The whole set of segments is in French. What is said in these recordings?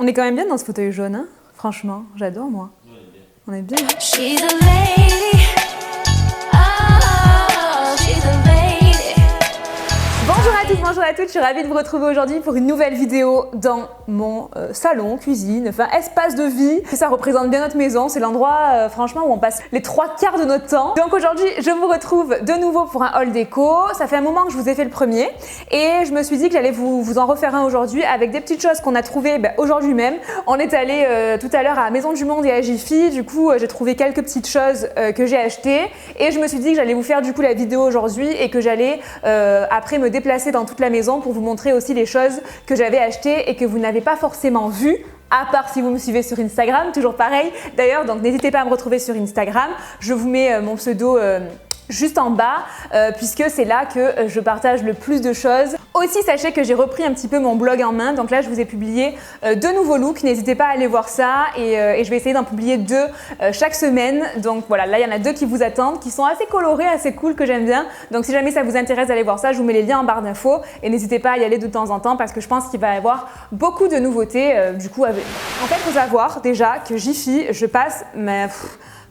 On est quand même bien dans ce fauteuil jaune, hein. Franchement, j'adore moi. On est bien. Hein. She's a lady. Oh, she's a lady. Bonjour à tous, bonjour à toutes, je suis ravie de vous retrouver aujourd'hui pour une nouvelle vidéo dans mon salon, cuisine, enfin espace de vie. Ça représente bien notre maison, c'est l'endroit franchement où on passe les 3/4 de notre temps. Donc aujourd'hui, je vous retrouve de nouveau pour un haul déco. Ça fait un moment que je vous ai fait le premier et je me suis dit que j'allais vous en refaire un aujourd'hui avec des petites choses qu'on a trouvées aujourd'hui même. On est allé tout à l'heure à Maison du Monde et à Jiffy, du coup j'ai trouvé quelques petites choses que j'ai achetées et je me suis dit que j'allais vous faire du coup la vidéo aujourd'hui et que j'allais après me déplacer dans toute la maison pour vous montrer aussi les choses que j'avais achetées et que vous n'avez pas forcément vues, à part si vous me suivez sur Instagram, toujours pareil. D'ailleurs, donc n'hésitez pas à me retrouver sur Instagram. Je vous mets mon pseudo juste en bas, puisque c'est là que je partage le plus de choses. Aussi, sachez que j'ai repris un petit peu mon blog en main, donc là je vous ai publié deux nouveaux looks, n'hésitez pas à aller voir ça et je vais essayer d'en publier deux chaque semaine. Donc voilà, là il y en a deux qui vous attendent, qui sont assez colorés, assez cool, que j'aime bien. Donc si jamais ça vous intéresse d'aller voir ça, je vous mets les liens en barre d'infos et n'hésitez pas à y aller de temps en temps parce que je pense qu'il va y avoir beaucoup de nouveautés du coup avec. En fait, il faut savoir déjà que Jiffy, je passe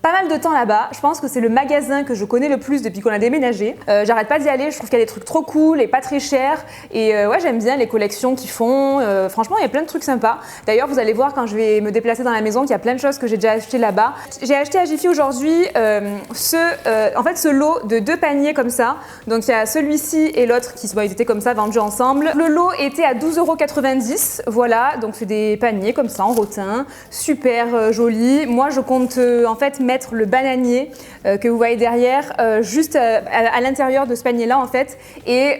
pas mal de temps là-bas. Je pense que c'est le magasin que je connais le plus depuis qu'on a déménagé. J'arrête pas d'y aller, je trouve qu'il y a des trucs trop cool et pas très chers. Et ouais, j'aime bien les collections qu'ils font. Franchement, il y a plein de trucs sympas. D'ailleurs, vous allez voir quand je vais me déplacer dans la maison qu'il y a plein de choses que j'ai déjà achetées là-bas. J'ai acheté à Jiffy aujourd'hui ce lot de deux paniers comme ça. Donc il y a celui-ci et l'autre qui ils étaient comme ça vendus ensemble. Le lot était à 12,90 €. Voilà, donc c'est des paniers comme ça en rotin, super joli. Moi, je compte en fait mettre le bananier que vous voyez derrière juste à l'intérieur de ce panier là en fait et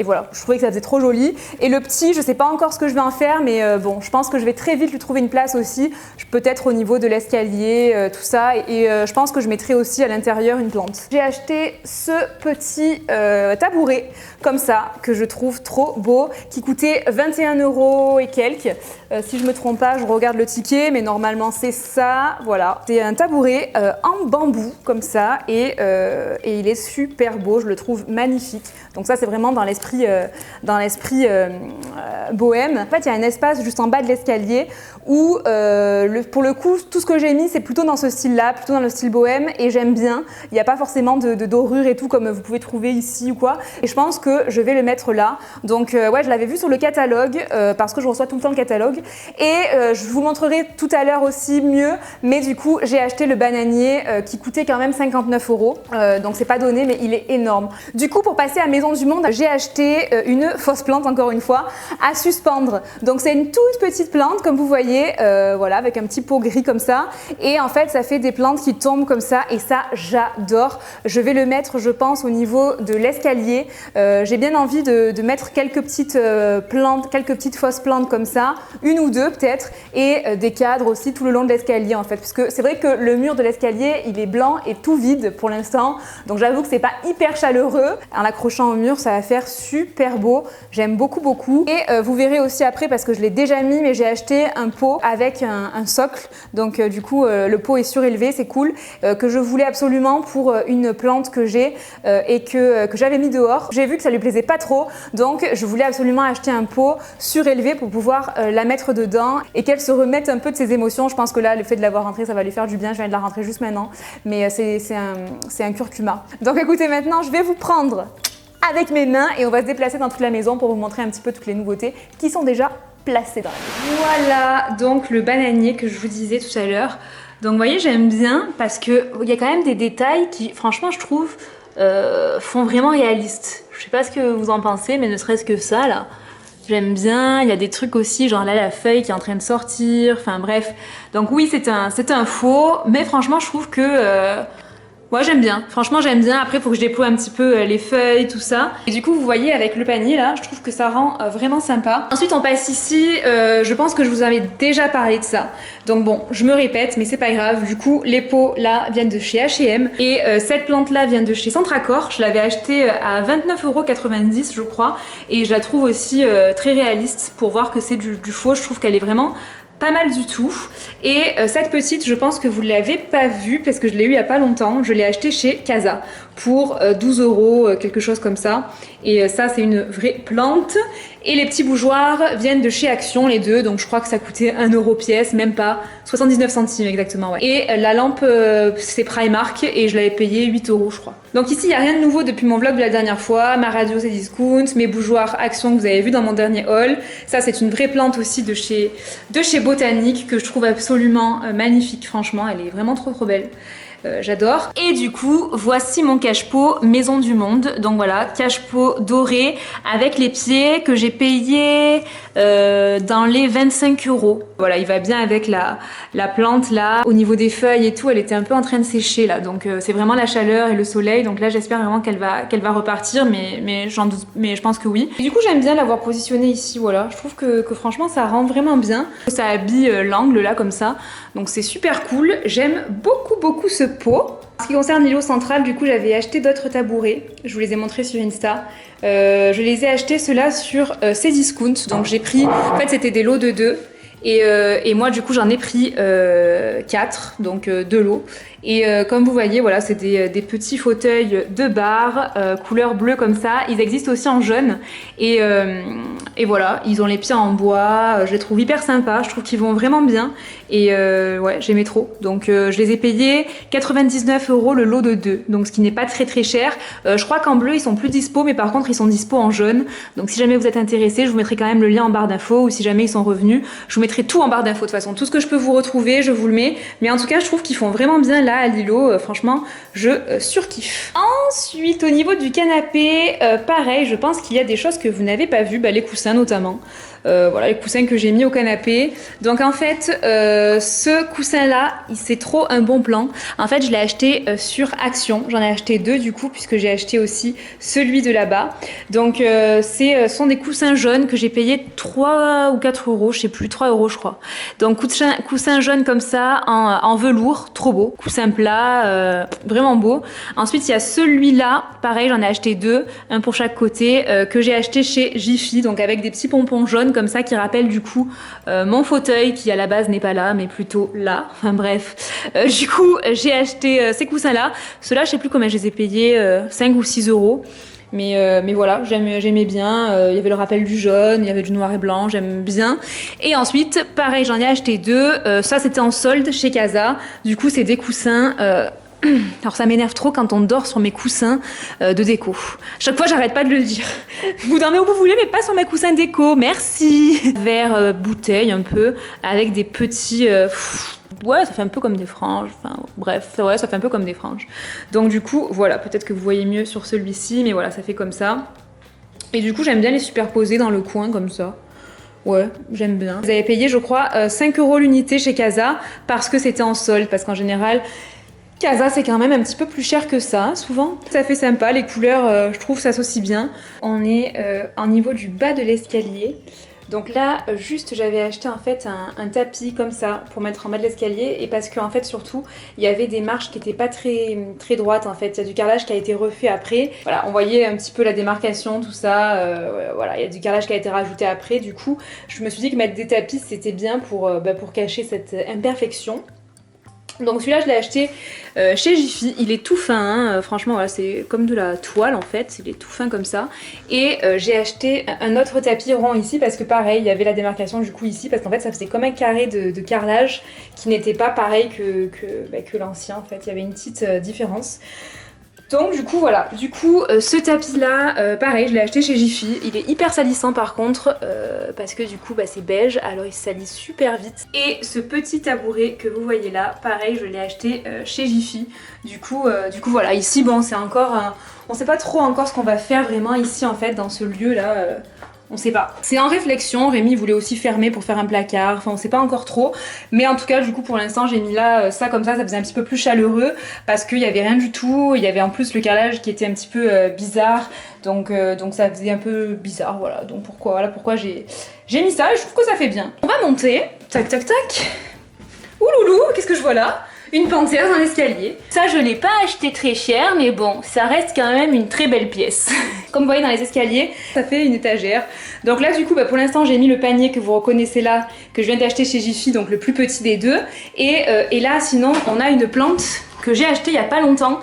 voilà, je trouvais que ça faisait trop joli. Et le petit, je sais pas encore ce que je vais en faire, mais bon, je pense que je vais très vite lui trouver une place aussi, peut-être au niveau de l'escalier, tout ça, et je pense que je mettrai aussi à l'intérieur une plante. J'ai acheté ce petit tabouret comme ça que je trouve trop beau, qui coûtait 21 € et quelques, si je me trompe pas, je regarde le ticket, mais normalement c'est ça. Voilà, c'est un tabouret en bambou comme ça et il est super beau, je le trouve magnifique. Donc ça c'est vraiment dans l'esprit bohème. En fait il y a un espace juste en bas de l'escalier où pour le coup tout ce que j'ai mis c'est plutôt dans ce style là, plutôt dans le style bohème, et j'aime bien. Il n'y a pas forcément de dorure et tout comme vous pouvez trouver ici ou quoi, et je pense que je vais le mettre là. Donc ouais, je l'avais vu sur le catalogue parce que je reçois tout le temps le catalogue et je vous montrerai tout à l'heure aussi mieux, mais du coup j'ai acheté le bananier qui coûtait quand même 59 €, donc c'est pas donné mais il est énorme. Du coup, pour passer à Maison du Monde, j'ai acheté une fausse plante, encore une fois, à suspendre. Donc c'est une toute petite plante comme vous voyez, voilà, avec un petit pot gris comme ça, et en fait ça fait des plantes qui tombent comme ça et ça j'adore. Je vais le mettre, je pense, au niveau de l'escalier. J'ai bien envie de mettre quelques petites plantes, quelques petites fausses plantes comme ça, une ou deux peut-être, et des cadres aussi tout le long de l'escalier en fait, parce que c'est vrai que le mur de l'escalier il est blanc et tout vide pour l'instant, donc j'avoue que c'est pas hyper chaleureux. En l'accrochant au mur ça va faire super beau, j'aime beaucoup. Et vous verrez aussi après, parce que je l'ai déjà mis, mais j'ai acheté un pot avec un socle, donc du coup le pot est surélevé, c'est cool, que je voulais absolument pour une plante que j'ai et que j'avais mis dehors. J'ai vu que ça lui plaisait pas trop, donc je voulais absolument acheter un pot surélevé pour pouvoir la mettre dedans et qu'elle se remette un peu de ses émotions. Je pense que là le fait de l'avoir rentrée ça va lui faire du bien, je viens de la rentrer juste maintenant, mais c'est un curcuma. Donc écoutez, maintenant je vais vous prendre avec mes mains et on va se déplacer dans toute la maison pour vous montrer un petit peu toutes les nouveautés qui sont déjà placées dans la maison. Voilà donc le bananier que je vous disais tout à l'heure. Donc vous voyez, j'aime bien parce qu'il y a quand même des détails qui franchement je trouve font vraiment réaliste. Je sais pas ce que vous en pensez, mais ne serait-ce que ça là, j'aime bien. Il y a des trucs aussi, genre là la feuille qui est en train de sortir, enfin bref. Donc oui, c'est un faux, mais franchement je trouve que moi j'aime bien, franchement j'aime bien. Après il faut que je déploie un petit peu les feuilles, tout ça. Et du coup vous voyez avec le panier là, je trouve que ça rend vraiment sympa. Ensuite on passe ici, je pense que je vous avais déjà parlé de ça. Donc bon, je me répète mais c'est pas grave. Du coup les pots là viennent de chez H&M et cette plante là vient de chez Centracor. Je l'avais achetée à 29,90 € je crois. Et je la trouve aussi très réaliste pour voir que c'est du faux. Je trouve qu'elle est vraiment pas mal du tout. Et cette petite, je pense que vous ne l'avez pas vue parce que je l'ai eu il y a pas longtemps. Je l'ai achetée chez Casa pour 12 €, quelque chose comme ça. Et ça, c'est une vraie plante. Et les petits bougeoirs viennent de chez Action, les deux, donc je crois que ça coûtait 1€ pièce, même pas, 79 centimes exactement, ouais. Et la lampe, c'est Primark, et je l'avais payé 8€ je crois. Donc ici, il n'y a rien de nouveau depuis mon vlog de la dernière fois, ma radio c'est Discount, mes bougeoirs Action que vous avez vu dans mon dernier haul. Ça, c'est une vraie plante aussi de chez Botanique, que je trouve absolument magnifique, franchement, elle est vraiment trop belle. J'adore. Et du coup, voici mon cache-pot Maison du Monde. Donc voilà, cache-pot doré avec les pieds que j'ai payé dans les 25€. Voilà, il va bien avec la plante là. Au niveau des feuilles et tout, elle était un peu en train de sécher là. Donc c'est vraiment la chaleur et le soleil. Donc là, j'espère vraiment qu'elle va repartir, mais je pense que oui. Et du coup, j'aime bien l'avoir positionnée ici. Voilà, je trouve que franchement, ça rend vraiment bien. Ça habille l'angle là comme ça. Donc c'est super cool. J'aime beaucoup ce pot. En ce qui concerne l'îlot central, du coup, j'avais acheté d'autres tabourets. Je vous les ai montrés sur Insta. Je les ai achetés ceux-là sur Cdiscount. Donc j'ai pris, en fait, c'était des lots de 2. Et moi, du coup, j'en ai pris 4, donc 2 lots. Et comme vous voyez, voilà, c'est des petits fauteuils de bar, couleur bleue comme ça. Ils existent aussi en jaune. Et voilà, ils ont les pieds en bois. Je les trouve hyper sympas. Je trouve qu'ils vont vraiment bien. Et ouais, j'aimais trop. Donc je les ai payés 99€ le lot de 2. Donc ce qui n'est pas très cher. Je crois qu'en bleu, ils sont plus dispo. Mais par contre, ils sont dispo en jaune. Donc si jamais vous êtes intéressés, je vous mettrai quand même le lien en barre d'infos. Ou si jamais ils sont revenus, je vous mettrai tout en barre d'infos de toute façon. Tout ce que je peux vous retrouver, je vous le mets. Mais en tout cas, je trouve qu'ils font vraiment bien là à l'îlot. Franchement, je surkiffe. Ensuite, au niveau du canapé, pareil, je pense qu'il y a des choses que vous n'avez pas vues. Les coussins notamment. Voilà, les coussins que j'ai mis au canapé. Donc en fait, ce coussin-là, c'est trop un bon plan. En fait, je l'ai acheté sur Action. J'en ai acheté 2 du coup, puisque j'ai acheté aussi celui de là-bas. Donc ce sont des coussins jaunes que j'ai payé 3 ou 4€, je sais plus, 3€ je crois. Donc coussin jaune comme ça, en velours, trop beau. Coussin plat, vraiment beau. Ensuite, il y a celui-là, pareil, j'en ai acheté 2, un pour chaque côté, que j'ai acheté chez Jiffy, donc avec des petits pompons jaunes comme ça qui rappellent du coup mon fauteuil qui à la base n'est pas là mais plutôt là. Enfin bref, du coup j'ai acheté ces coussins là. Ceux-là je sais plus combien je les ai payés, 5 ou 6€. Mais voilà, j'aimais bien. Il y avait le rappel du jaune, il y avait du noir et blanc, j'aime bien. Et ensuite, pareil, j'en ai acheté 2. Ça, c'était en solde chez Casa. Du coup, c'est des coussins. Alors ça m'énerve trop quand on dort sur mes coussins de déco. Chaque fois j'arrête pas de le dire. Vous dormez où vous voulez mais pas sur mes coussins déco, merci. Vert bouteille un peu, avec des petits... ouais, ça fait un peu comme des franges, enfin bref, ouais, ça fait un peu comme des franges. Donc du coup, voilà, peut-être que vous voyez mieux sur celui-ci, mais voilà, ça fait comme ça. Et du coup, j'aime bien les superposer dans le coin comme ça. Ouais, j'aime bien. Vous avez payé, je crois, 5€ l'unité chez Casa, parce que c'était en solde, parce qu'en général... Casa, c'est quand même un petit peu plus cher que ça, souvent. Ça fait sympa, les couleurs, je trouve, s'associent bien. On est au niveau du bas de l'escalier. Donc là, juste, j'avais acheté en fait un tapis comme ça pour mettre en bas de l'escalier. Et parce qu'en fait, surtout, il y avait des marches qui n'étaient pas très droites en fait. Il y a du carrelage qui a été refait après. Voilà, on voyait un petit peu la démarcation, tout ça. Voilà, il y a du carrelage qui a été rajouté après. Du coup, je me suis dit que mettre des tapis, c'était bien pour cacher cette imperfection. Donc celui-là je l'ai acheté chez Jiffy, il est tout fin, hein. Franchement voilà, c'est comme de la toile en fait, il est tout fin comme ça. Et j'ai acheté un autre tapis rond ici parce que pareil, il y avait la démarcation du coup ici, parce qu'en fait ça faisait comme un carré de carrelage qui n'était pas pareil que l'ancien en fait, il y avait une petite différence. Donc du coup voilà, ce tapis là, pareil, je l'ai acheté chez Jiffy. Il est hyper salissant par contre, parce que du coup c'est beige, alors il se salit super vite. Et ce petit tabouret que vous voyez là, pareil, je l'ai acheté chez Jiffy. Du coup voilà, ici bon c'est encore, on sait pas trop encore ce qu'on va faire vraiment ici en fait dans ce lieu là. On sait pas. C'est en réflexion, Rémi voulait aussi fermer pour faire un placard, enfin on sait pas encore trop. Mais en tout cas du coup pour l'instant j'ai mis là ça comme ça faisait un petit peu plus chaleureux. Parce qu'il y avait rien du tout, il y avait en plus le carrelage qui était un petit peu bizarre. Donc ça faisait un peu bizarre, voilà. Donc pourquoi j'ai mis ça et je trouve que ça fait bien. On va monter, tac tac tac. Ouloulou, qu'est-ce que je vois là? Une panthère dans l'escalier. Ça je l'ai pas acheté très cher mais bon ça reste quand même une très belle pièce. Comme vous voyez dans les escaliers ça fait une étagère. Donc là du coup pour l'instant j'ai mis le panier que vous reconnaissez là, que je viens d'acheter chez Jiffy, donc le plus petit des deux. Et là sinon on a une plante que j'ai acheté il y a pas longtemps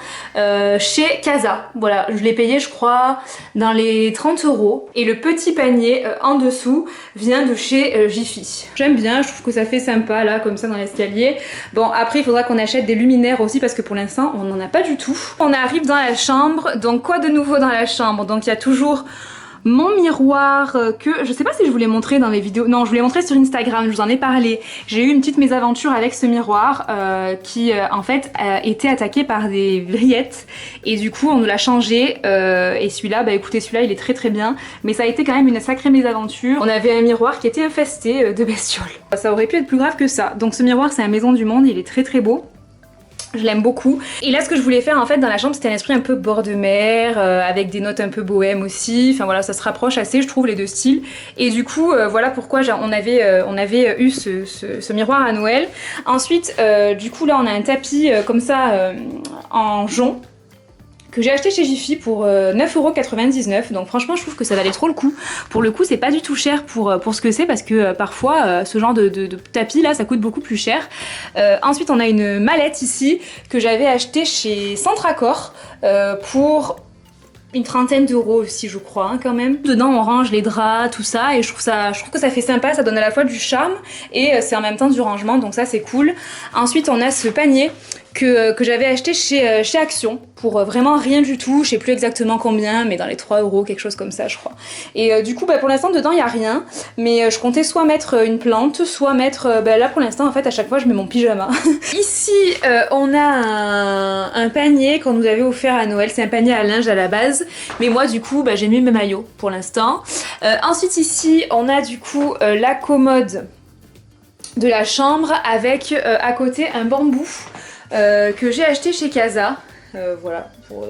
chez Casa. Voilà, je l'ai payé je crois dans les 30 €. Et le petit panier en dessous vient de chez Jiffy. J'aime bien, je trouve que ça fait sympa là comme ça dans l'escalier. Bon après il faudra qu'on achète des luminaires aussi parce que pour l'instant on n'en a pas du tout. On arrive dans la chambre, donc quoi de nouveau dans la chambre? Donc il y a toujours mon miroir que je sais pas si je vous l'ai montré dans les vidéos, non je vous l'ai montré sur Instagram, je vous en ai parlé. J'ai eu une petite mésaventure avec ce miroir qui en fait a été attaqué par des vrillettes et du coup on nous l'a changé et celui-là, bah écoutez celui-là il est très très bien mais ça a été quand même une sacrée mésaventure. On avait un miroir qui était infesté de bestioles. Ça aurait pu être plus grave que ça. Donc ce miroir c'est à Maison du Monde, il est très très beau. Je l'aime beaucoup. Et là ce que je voulais faire en fait dans la chambre c'était un esprit un peu bord de mer avec des notes un peu bohème aussi. Enfin voilà ça se rapproche assez je trouve les deux styles. Et du coup voilà pourquoi on avait eu ce miroir à Noël. Ensuite du coup là on a un tapis comme ça en jonc que j'ai acheté chez Jiffy pour 9,99 €. Donc franchement je trouve que ça valait trop le coup. Pour le coup c'est pas du tout cher pour ce que c'est parce que parfois ce genre de tapis là ça coûte beaucoup plus cher. Ensuite on a une mallette ici que j'avais achetée chez Centracor pour une trentaine d'euros aussi je crois hein, quand même. Dedans on range les draps, tout ça et je trouve que ça fait sympa, ça donne à la fois du charme et c'est en même temps du rangement donc ça c'est cool. Ensuite on a ce panier que j'avais acheté chez Action pour vraiment rien du tout, je sais plus exactement combien mais dans les 3 €, quelque chose comme ça je crois. Et du coup bah, pour l'instant dedans il n'y a rien mais je comptais soit mettre une plante, soit mettre, bah, là pour l'instant en fait à chaque fois je mets mon pyjama. Ici on a un panier qu'on nous avait offert à Noël, c'est un panier à linge à la base mais moi du coup bah, j'ai mis mes maillots pour l'instant. Ensuite ici on a du coup la commode de la chambre avec à côté un bambou que j'ai acheté chez Casa. Voilà, pour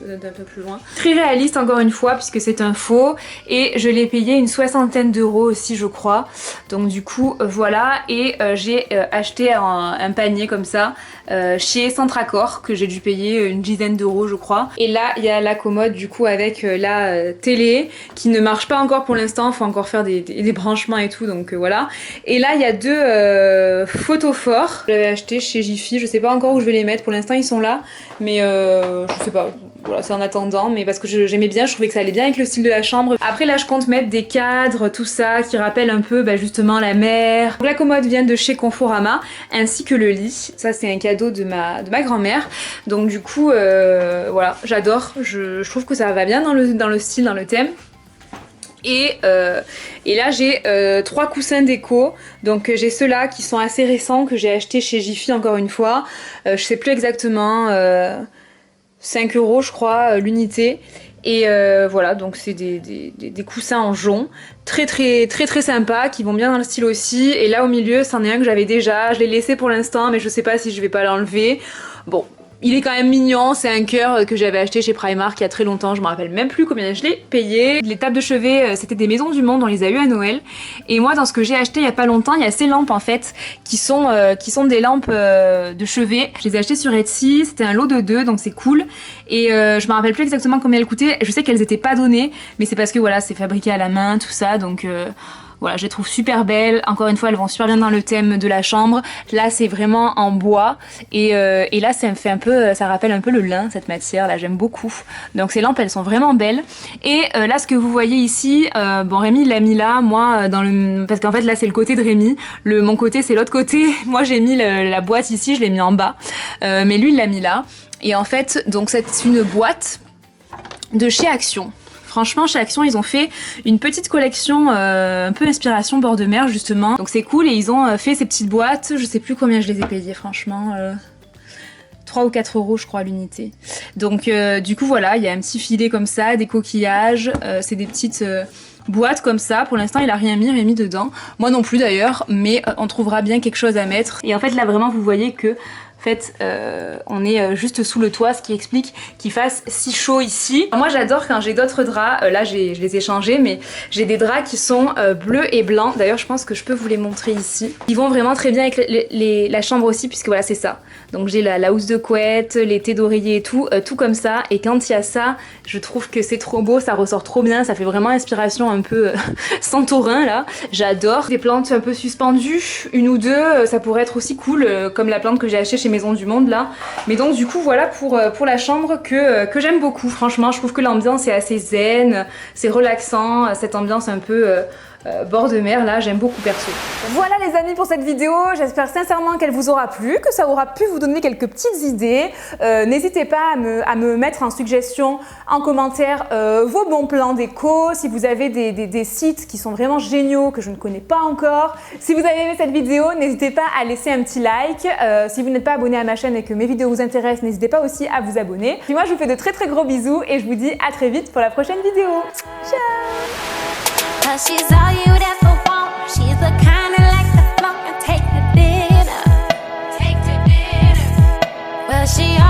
d'un peu plus loin. Très réaliste encore une fois puisque c'est un faux et je l'ai payé une 60aine d'euros aussi je crois. Donc du coup voilà et j'ai acheté un panier comme ça chez Centracor que j'ai dû payer une dizaine d'euros je crois. Et là il y a la commode du coup avec la télé qui ne marche pas encore pour l'instant, faut encore faire des branchements et tout donc voilà. Et là il y a deux photophores que j'avais acheté chez Jiffy, je sais pas encore où je vais les mettre pour l'instant ils sont là. Mais je sais pas, voilà c'est en attendant mais parce que j'aimais bien, je trouvais que ça allait bien avec le style de la chambre. Après là je compte mettre des cadres, tout ça qui rappellent un peu bah, justement la mer. La commode vient de chez Conforama ainsi que le lit, ça c'est un cadeau de ma grand-mère. Donc du coup voilà j'adore, je trouve que ça va bien dans le style, dans le thème. Et là j'ai 3 coussins déco, donc j'ai ceux-là qui sont assez récents que j'ai acheté chez Jiffy encore une fois, je sais plus exactement, 5 € je crois l'unité. Et voilà donc c'est des coussins en jonc très sympa qui vont bien dans le style aussi. Et là au milieu c'en est un que j'avais déjà, je l'ai laissé pour l'instant mais je sais pas si je vais pas l'enlever. Bon il est quand même mignon, c'est un cœur que j'avais acheté chez Primark il y a très longtemps, je me rappelle même plus combien je l'ai payé. Les tables de chevet c'était des Maisons du Monde, on les a eu à Noël. Et moi dans ce que j'ai acheté il y a pas longtemps, il y a ces lampes en fait qui sont des lampes de chevet. Je les ai achetées sur Etsy, c'était un lot de 2 donc c'est cool. Et je me rappelle plus exactement combien elles coûtaient, je sais qu'elles étaient pas données mais c'est parce que voilà c'est fabriqué à la main tout ça donc voilà, je les trouve super belles. Encore une fois, elles vont super bien dans le thème de la chambre. Là, c'est vraiment en bois. Et là, ça me fait un peu, ça rappelle un peu le lin, cette matière. Là, j'aime beaucoup. Donc ces lampes, elles sont vraiment belles. Et là, ce que vous voyez ici, bon, Rémi l'a mis là, moi, parce qu'en fait, là, c'est le côté de Rémi. Mon côté, c'est l'autre côté. Moi, j'ai mis la boîte ici, je l'ai mis en bas. Mais lui, il l'a mis là. Et en fait, donc c'est une boîte de chez Action. Franchement chez Action ils ont fait une petite collection un peu inspiration bord de mer justement. Donc c'est cool et ils ont fait ces petites boîtes, je sais plus combien je les ai payées franchement. 3 ou 4 € je crois l'unité. Donc du coup voilà, il y a un petit filet comme ça, des coquillages, c'est des petites boîtes comme ça. Pour l'instant il a rien mis Rémi dedans, moi non plus d'ailleurs, mais on trouvera bien quelque chose à mettre. Et en fait là vraiment vous voyez que en fait, on est juste sous le toit, ce qui explique qu'il fasse si chaud ici. Moi j'adore quand j'ai d'autres draps, là je les ai changés, mais j'ai des draps qui sont bleus et blancs. D'ailleurs je pense que je peux vous les montrer ici. Ils vont vraiment très bien avec la chambre aussi, puisque voilà c'est ça. Donc j'ai la housse de couette, les thés d'oreiller et tout, tout comme ça. Et quand il y a ça, je trouve que c'est trop beau, ça ressort trop bien, ça fait vraiment inspiration un peu Santorin là. J'adore. Des plantes un peu suspendues, une ou deux, ça pourrait être aussi cool, comme la plante que j'ai achetée chez Maison du Monde là. Mais donc du coup voilà pour la chambre que j'aime beaucoup. Franchement je trouve que l'ambiance est assez zen, c'est relaxant, cette ambiance un peu bord de mer là, j'aime beaucoup perso. Voilà les amis pour cette vidéo, j'espère sincèrement qu'elle vous aura plu, que ça aura pu vous donner quelques petites idées. N'hésitez pas à me mettre en suggestion, en commentaire vos bons plans déco, si vous avez des sites qui sont vraiment géniaux que je ne connais pas encore. Si vous avez aimé cette vidéo, n'hésitez pas à laisser un petit like. Si vous n'êtes pas abonné à ma chaîne et que mes vidéos vous intéressent, n'hésitez pas aussi à vous abonner. Puis moi je vous fais de très gros bisous et je vous dis à très vite pour la prochaine vidéo. Ciao! 'Cause she's all you ever want. She's the kind that likes to float and take to dinner. Take to dinner. Well, she